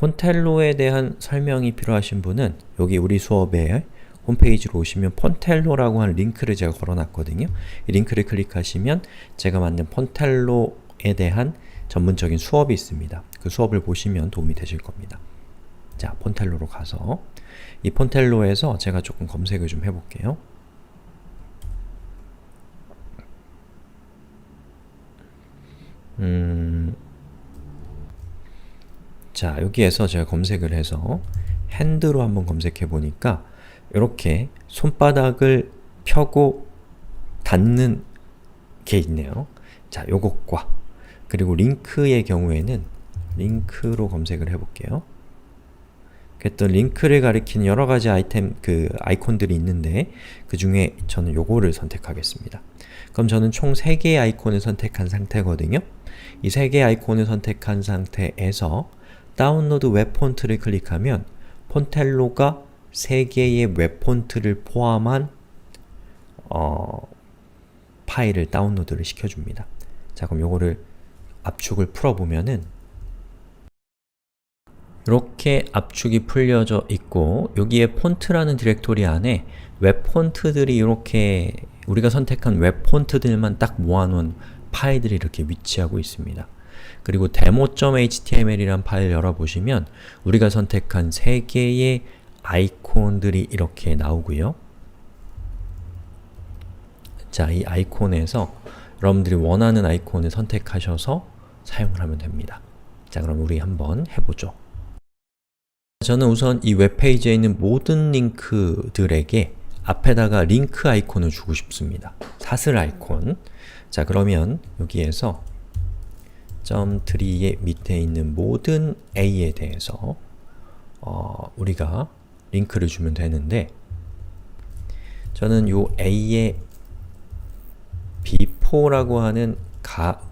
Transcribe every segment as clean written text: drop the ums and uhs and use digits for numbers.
폰텔로에 대한 설명이 필요하신 분은 여기 우리 수업에 홈페이지로 오시면 폰텔로라고 하는 링크를 제가 걸어놨거든요. 이 링크를 클릭하시면 제가 만든 폰텔로에 대한 전문적인 수업이 있습니다. 그 수업을 보시면 도움이 되실 겁니다. 자, 폰텔로로 가서 이 폰텔로에서 제가 조금 검색을 좀 해볼게요. 자, 여기에서 제가 검색을 해서 핸드로 한번 검색해 보니까 이렇게 손바닥을 펴고 닫는 게 있네요. 자, 요것과 그리고 링크의 경우에는 링크로 검색을 해볼게요. 그랬더니 링크를 가리키는 여러가지 아이콘들이 있는데 그 중에 저는 요거를 선택하겠습니다. 그럼 저는 총 3개의 아이콘을 선택한 상태거든요. 이 3개의 아이콘을 선택한 상태에서 다운로드 웹 폰트를 클릭하면 폰텔로가 3개의 웹 폰트를 포함한 파일을 다운로드를 시켜줍니다. 자, 그럼 요거를 압축을 풀어보면은 이렇게 압축이 풀려져 있고 여기에 폰트라는 디렉토리 안에 웹 폰트들이 이렇게 우리가 선택한 웹 폰트들만 딱 모아놓은 파일들이 이렇게 위치하고 있습니다. 그리고 demo.html이란 파일 열어보시면 우리가 선택한 3개의 아이콘들이 이렇게 나오고요. 자, 이 아이콘에서 여러분들이 원하는 아이콘을 선택하셔서 사용을 하면 됩니다. 자, 그럼 우리 한번 해보죠. 저는 우선 이 웹페이지에 있는 모든 링크들에게 앞에다가 링크 아이콘을 주고 싶습니다. 사슬 아이콘. 자, 그러면 여기에서 .3의 밑에 있는 모든 A에 대해서 우리가 링크를 주면 되는데 저는 요 A에 B4라고 하는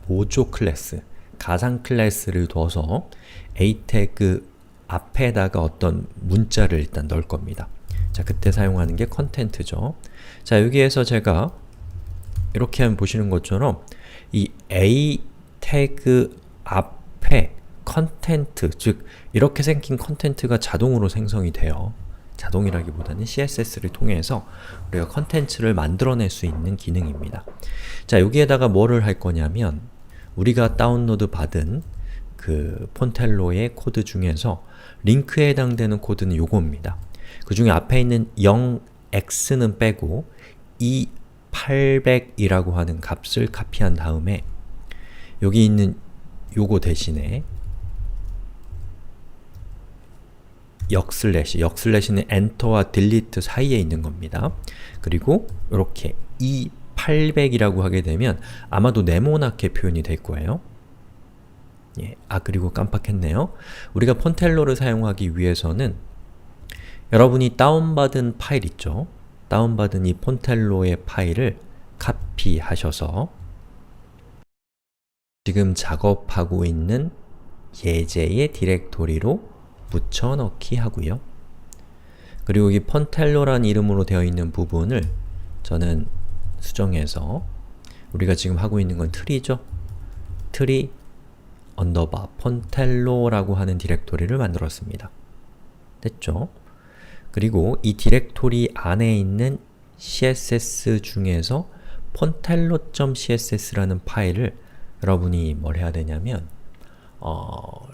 모조 클래스, 가상 클래스를 둬서 A 태그 앞에다가 어떤 문자를 일단 넣을 겁니다. 자, 그때 사용하는 게 컨텐트죠. 자, 여기에서 제가 이렇게 하면 보시는 것처럼 이 A 태그 앞에 컨텐트, 즉 이렇게 생긴 컨텐트가 자동으로 생성이 돼요. 자동이라기보다는 CSS를 통해서 우리가 컨텐츠를 만들어낼 수 있는 기능입니다. 자, 여기에다가 뭐를 할 거냐면 우리가 다운로드 받은 그 폰텔로의 코드 중에서 링크에 해당되는 코드는 요겁니다. 그 중에 앞에 있는 0x는 빼고 2800이라고 하는 값을 카피한 다음에 여기 있는 요거 대신에 역슬래시는 엔터와 딜리트 사이에 있는 겁니다. 그리고 이렇게 2800이라고 하게 되면 아마도 네모나게 표현이 될 거예요. 예, 그리고 깜빡했네요. 우리가 폰텔로를 사용하기 위해서는 여러분이 다운받은 파일 있죠? 다운받은 이 폰텔로의 파일을 카피하셔서 지금 작업하고 있는 예제의 디렉토리로 붙여넣기 하고요. 그리고 이 폰텔로란 이름으로 되어 있는 부분을 저는 수정해서 우리가 지금 하고 있는 건 트리죠? 트리 언더바 폰텔로라고 하는 디렉토리를 만들었습니다. 됐죠? 그리고 이 디렉토리 안에 있는 CSS 중에서 폰텔로.css라는 파일을 여러분이 뭘 해야 되냐면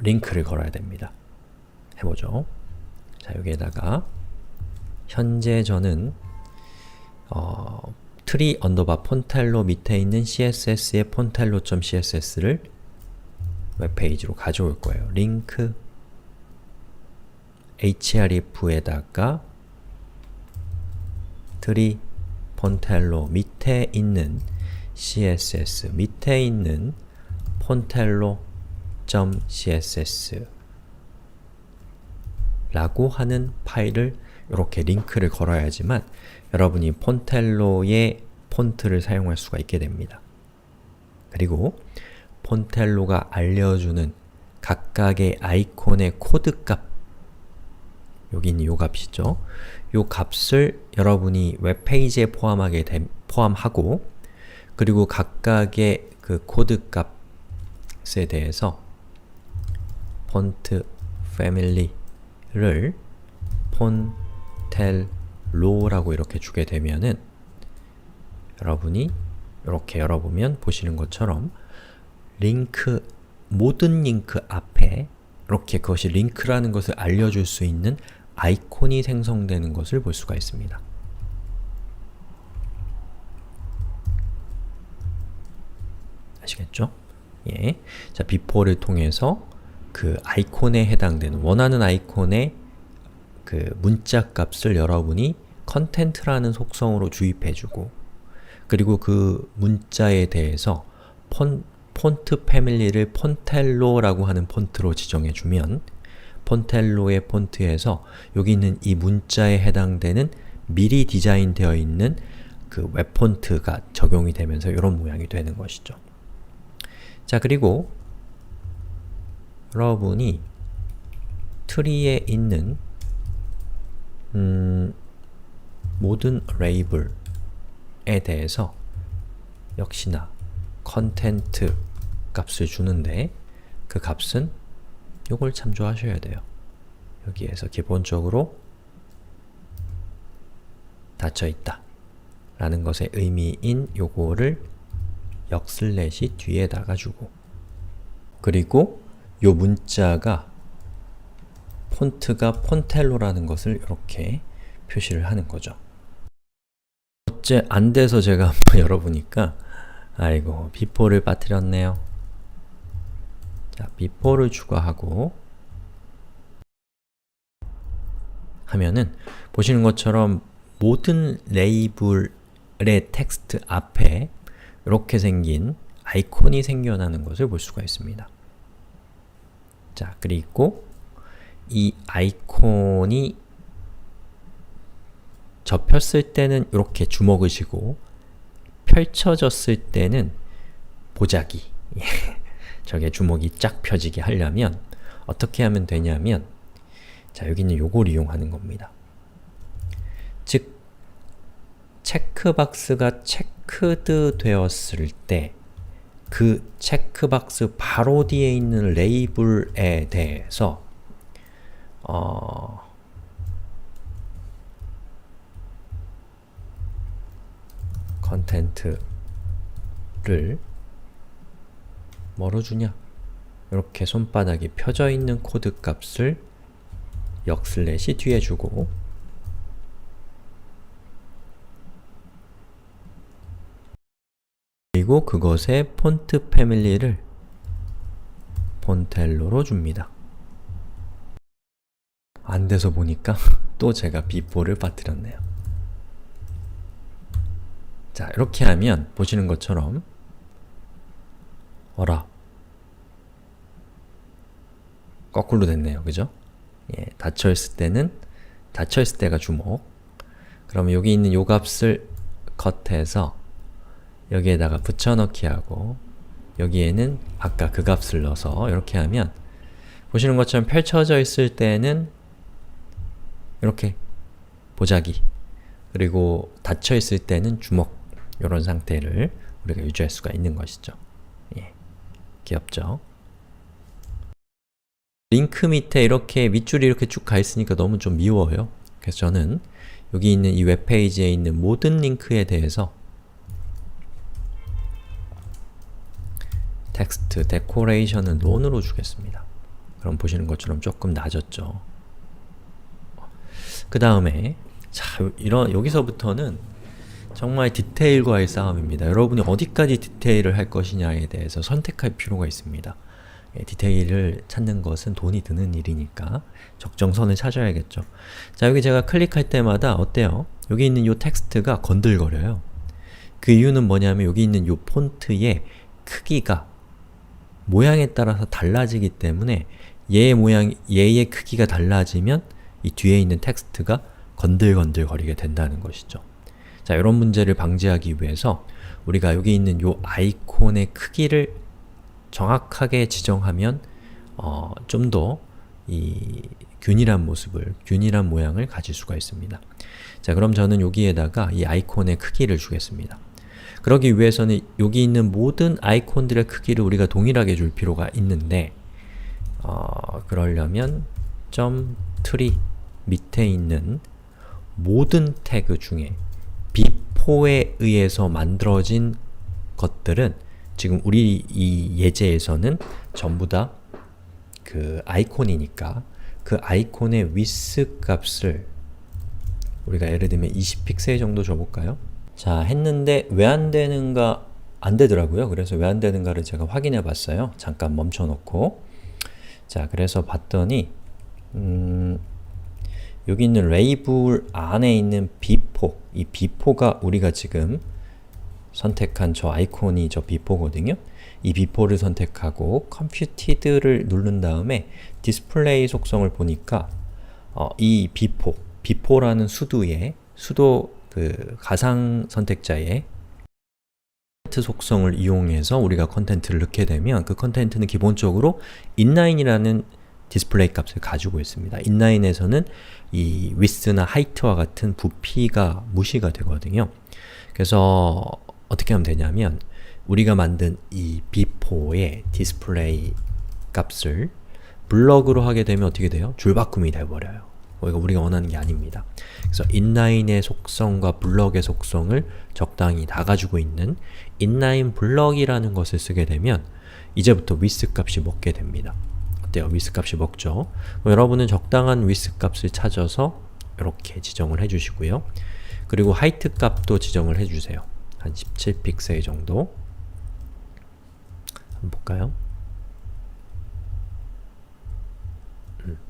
링크를 걸어야 됩니다. 해보죠. 자, 여기에다가 현재 저는 트리 언더바 폰텔로 밑에 있는 CSS의 폰텔로.css를 웹페이지로 가져올 거예요. 링크 href에다가 트리 폰텔로 밑에 있는 css 밑에 있는 폰텔로.css 라고 하는 파일을 이렇게 링크를 걸어야지만 여러분이 폰텔로의 폰트를 사용할 수가 있게 됩니다. 그리고 폰텔로가 알려주는 각각의 아이콘의 코드 값, 여기 있는 요 값이죠. 요 값을 여러분이 웹페이지에 포함하고 그리고 각각의 그 코드 값에 대해서 폰트 family를 폰텔로라고 이렇게 주게 되면은 여러분이 이렇게 열어보면 보시는 것처럼 링크, 모든 링크 앞에 이렇게 그것이 링크라는 것을 알려줄 수 있는 아이콘이 생성되는 것을 볼 수가 있습니다. 아시겠죠? 예. 자, before를 통해서 그 아이콘에 해당되는 원하는 아이콘의 그 문자 값을 여러분이 컨텐트라는 속성으로 주입해주고 그리고 그 문자에 대해서 폰트 패밀리를 폰텔로라고 하는 폰트로 지정해주면 폰텔로의 폰트에서 여기 있는 이 문자에 해당되는 미리 디자인되어 있는 그 웹폰트가 적용이 되면서 이런 모양이 되는 것이죠. 자, 그리고 여러분이 트리에 있는 모든 레이블에 대해서 역시나 컨텐트 값을 주는데 그 값은 요걸 참조하셔야 돼요. 여기에서 기본적으로 닫혀있다 라는 것의 의미인 요거를 역슬래시 뒤에다가 주고 그리고 요 문자가 폰트가 폰텔로라는 것을 이렇게 표시를 하는 거죠. 어째 안 돼서 제가 한번 열어보니까 아이고 before를 빠뜨렸네요. 자, before를 추가하고 하면은 보시는 것처럼 모든 레이블의 텍스트 앞에 이렇게 생긴 아이콘이 생겨나는 것을 볼 수가 있습니다. 자, 그리고 이 아이콘이 접혔을 때는 이렇게 주먹을 쥐고 펼쳐졌을 때는 보자기 저게 주먹이 쫙 펴지게 하려면 어떻게 하면 되냐면 자, 여기 있는 요걸 이용하는 겁니다. 즉, 체크박스가 체크드 되었을 때 그 체크박스 바로 뒤에 있는 레이블에 대해서 컨텐트를 뭐로 주냐? 이렇게 손바닥이 펴져 있는 코드 값을 역슬래시 뒤에 주고 그리고 그것의 폰트 패밀리를 폰텔로로 줍니다. 안 돼서 보니까 또 제가 before를 빠뜨렸네요. 자, 이렇게 하면 보시는 것처럼 어라 거꾸로 됐네요. 그죠? 예, 닫혀있을 때가 주목. 그러면 여기 있는 요 값을 컷해서 여기에다가 붙여넣기 하고 여기에는 아까 그 값을 넣어서 이렇게 하면 보시는 것처럼 펼쳐져 있을 때는 이렇게 보자기 그리고 닫혀 있을 때는 주먹 이런 상태를 우리가 유지할 수가 있는 것이죠. 예, 귀엽죠? 링크 밑에 이렇게 밑줄이 이렇게 쭉 가 있으니까 너무 좀 미워요. 그래서 저는 여기 있는 이 웹페이지에 있는 모든 링크에 대해서 텍스트, 데코레이션은 론으로 주겠습니다. 그럼 보시는 것처럼 조금 낮았죠. 그 다음에 자, 여기서부터는 정말 디테일과의 싸움입니다. 여러분이 어디까지 디테일을 할 것이냐에 대해서 선택할 필요가 있습니다. 예, 디테일을 찾는 것은 돈이 드는 일이니까 적정선을 찾아야겠죠. 자, 여기 제가 클릭할 때마다 어때요? 여기 있는 이 텍스트가 건들거려요. 그 이유는 뭐냐면 여기 있는 이 폰트의 크기가 모양에 따라서 달라지기 때문에 얘의 크기가 달라지면 이 뒤에 있는 텍스트가 건들건들 거리게 된다는 것이죠. 자, 이런 문제를 방지하기 위해서 우리가 여기 있는 이 아이콘의 크기를 정확하게 지정하면 좀 더 이 균일한 모습을, 균일한 모양을 가질 수가 있습니다. 자, 그럼 저는 여기에다가 이 아이콘의 크기를 주겠습니다. 그러기 위해서는 여기 있는 모든 아이콘들의 크기를 우리가 동일하게 줄 필요가 있는데 그러려면 tree 밑에 있는 모든 태그 중에 B4에 의해서 만들어진 것들은 지금 우리 이 예제에서는 전부 다 그 아이콘이니까 그 아이콘의 width 값을 우리가 예를 들면 20픽셀 정도 줘볼까요? 자, 했는데 왜 안 되는가 안 되더라고요. 그래서 왜 안 되는가를 제가 확인해 봤어요. 잠깐 멈춰 놓고. 자, 그래서 봤더니 여기 있는 레이블 안에 있는 B4, 이 B4가 우리가 지금 선택한 저 아이콘이 저 B4거든요. 이 B4를 선택하고 Computed를 누른 다음에 디스플레이 속성을 보니까 이 B4, B4라는 수도 그 가상 선택자의 컨텐트 속성을 이용해서 우리가 컨텐트를 넣게 되면 그 컨텐트는 기본적으로 inline이라는 디스플레이 값을 가지고 있습니다. inline에서는 이 width나 height와 같은 부피가 무시가 되거든요. 그래서 어떻게 하면 되냐면 우리가 만든 이 B4의 디스플레이 값을 블럭으로 하게 되면 어떻게 돼요? 줄바꿈이 되어버려요. 이거 우리가 원하는 게 아닙니다. 그래서 inline의 속성과 블럭의 속성을 적당히 다 가지고 있는 inline 블럭이라는 것을 쓰게 되면 이제부터 width 값이 먹게 됩니다. 어때요? width 값이 먹죠? 여러분은 적당한 width 값을 찾아서 이렇게 지정을 해주시고요. 그리고 height 값도 지정을 해주세요. 한 17픽셀 정도. 한번 볼까요?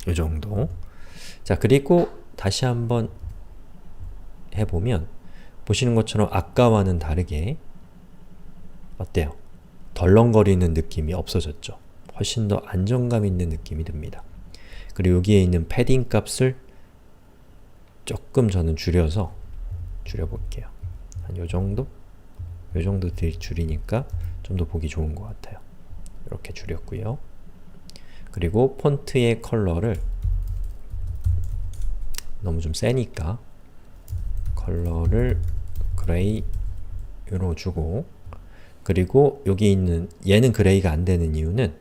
이 정도. 자, 그리고 다시 한번 해보면 보시는 것처럼 아까와는 다르게 어때요? 덜렁거리는 느낌이 없어졌죠? 훨씬 더 안정감 있는 느낌이 듭니다. 그리고 여기에 있는 패딩 값을 조금 저는 줄여볼게요. 한 요정도? 요정도 줄이니까 좀 더 보기 좋은 것 같아요. 이렇게 줄였고요. 그리고 폰트의 컬러를 너무 좀 세니까 컬러를 그레이로 주고, 그리고 여기 있는 얘는 그레이가 안 되는 이유는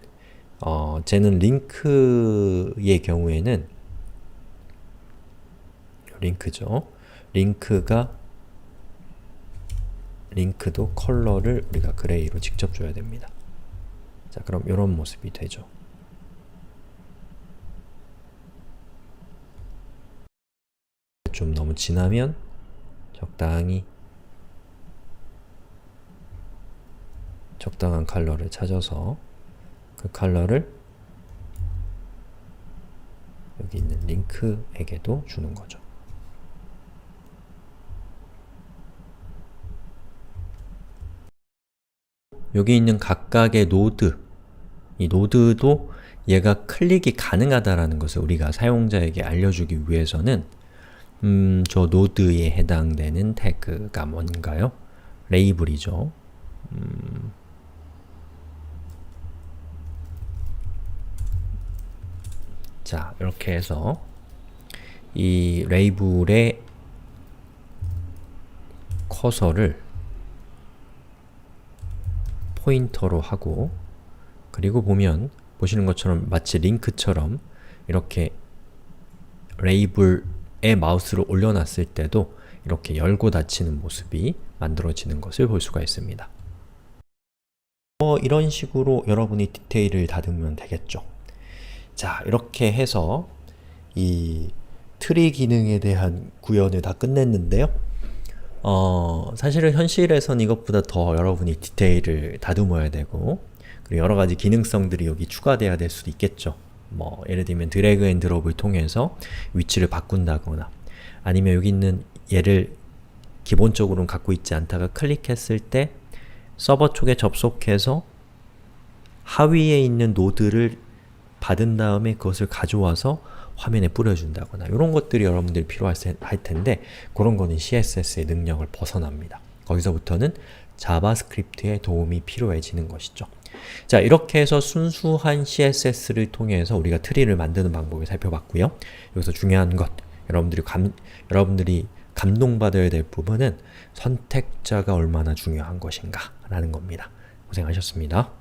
쟤는 링크의 경우에는 링크죠. 링크도 컬러를 우리가 그레이로 직접 줘야 됩니다. 자, 그럼 이런 모습이 되죠. 좀 너무 진하면 적당한 컬러를 찾아서 그 컬러를 여기 있는 링크에게도 주는 거죠. 여기 있는 각각의 노드, 이 노드도 얘가 클릭이 가능하다라는 것을 우리가 사용자에게 알려주기 위해서는 저 노드에 해당되는 태그가 뭔가요? 레이블이죠. 자, 이렇게 해서 이 레이블의 커서를 포인터로 하고, 그리고 보시는 것처럼 마치 링크처럼 이렇게 레이블에 마우스를 올려놨을 때도 이렇게 열고 닫히는 모습이 만들어지는 것을 볼 수가 있습니다. 이런 식으로 여러분이 디테일을 다듬으면 되겠죠. 자, 이렇게 해서 이 트리 기능에 대한 구현을 다 끝냈는데요. 사실은 현실에선 이것보다 더 여러분이 디테일을 다듬어야 되고, 그리고 여러가지 기능성들이 여기 추가돼야 될 수도 있겠죠. 예를 들면 드래그 앤 드롭을 통해서 위치를 바꾼다거나, 아니면 여기 있는 얘를 기본적으로는 갖고 있지 않다가 클릭했을 때 서버 쪽에 접속해서 하위에 있는 노드를 받은 다음에 그것을 가져와서 화면에 뿌려준다거나, 이런 것들이 여러분들이 필요할 텐데 그런 거는 CSS의 능력을 벗어납니다. 거기서부터는 자바스크립트의 도움이 필요해지는 것이죠. 자, 이렇게 해서 순수한 CSS를 통해서 우리가 트리를 만드는 방법을 살펴봤고요. 여기서 중요한 것, 여러분들이 감동받아야 될 부분은 선택자가 얼마나 중요한 것인가 라는 겁니다. 고생하셨습니다.